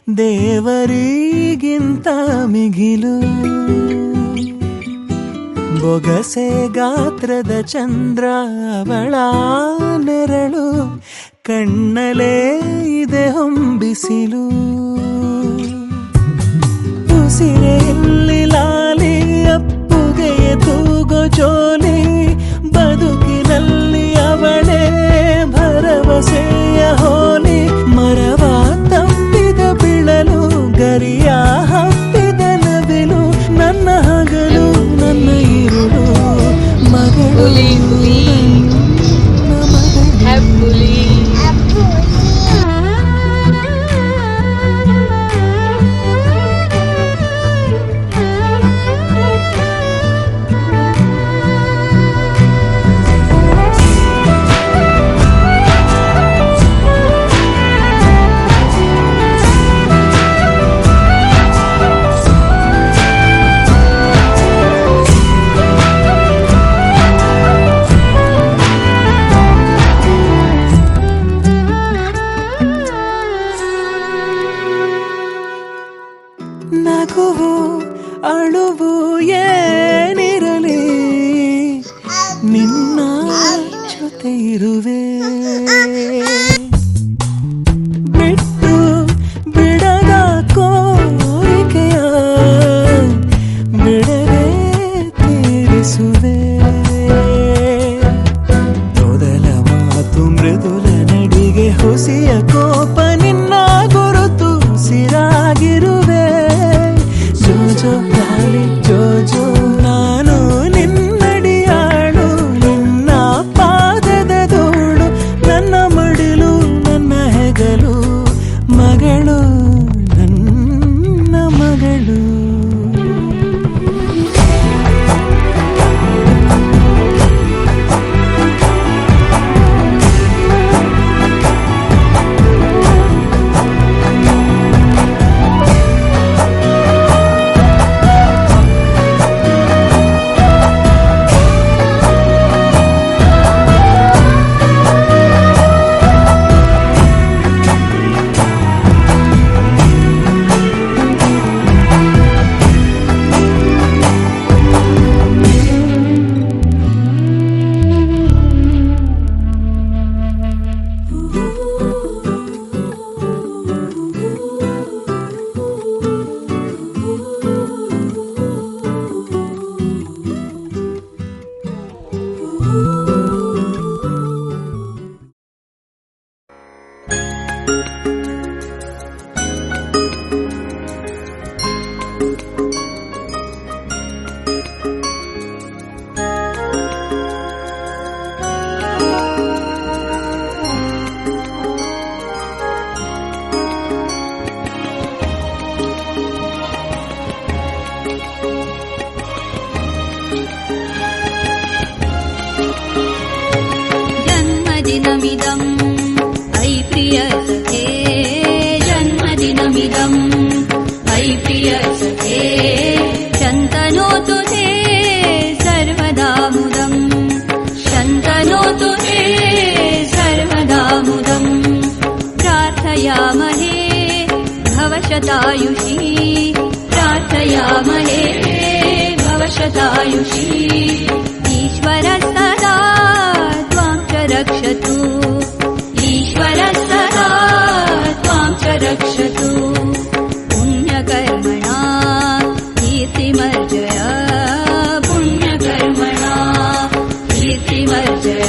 ದೇವರಿಗಿಂತ ಮಿಗಿಲು. ಬೊಗಸೆ ಗಾತ್ರದ ಚಂದ್ರ ಅವಳ ನೆರಳು, ಕಣ್ಣಲೇ ಇದೆ ಹೊಂಬಿಸಿಲು. ಉಸಿರೆಯಲ್ಲಿ ಲಾಲಿ ಅಪ್ಪುಗೆಯ ತೂಗೋ ಜೋಲಿ, ಬದುಕಿನಲ್ಲಿ ಅವಳೇ ಭರವಸೆಯ ಹೋಲಿ. ಮರವ ತಪ್ಪಿದ ಬಿಳಲು, ಗರಿಯ ಹಬ್ಬಿದ ನವಿಲು, ನನ್ನ ಹಗಲು ನನ್ನ ಇರುಳು, ಮಗಳು ನಗುವು ಅಳುವು ಏನಿರಲಿ, ನಿನ್ನ ಜೊತೆ ಇರುವೆ. ಬಿಟ್ಟು ಬಿಡದ ಕೋರಿಕೆಯ ಬಿಡದೆ ತೀರಿಸುವೆ. ಮೊದಲ ಮಾತು ಮೃದುಲ ನಡಿಗೆ, ಹುಸಿಯ ಕೋಪ ನಿನ್ನ ಗುರುತು ಸಿರಾಗಿರುವೆ. ಜೋಜೋ ಗಾಳಿ ಜೋಜೋ, ನಾನು ನಿನ್ನಡಿಯಾಳು, ನಿನ್ನ ಪಾದದ ಧೂಳು, ನನ್ನ ಮಡಿಲು ನನ್ನ ಹೆಗಲು, ಮಗಳು ನನ್ನ ಮಗಳು. भवशतायुषी प्रार्थयामहे भवशतायुषी ईश्वर सदा त्वां च रक्षतु ईश्वर सदा त्वां च रक्षतु पुण्यकर्मणा कीर्तिमर्जय पुण्यकर्मणा कीर्तिमर्जय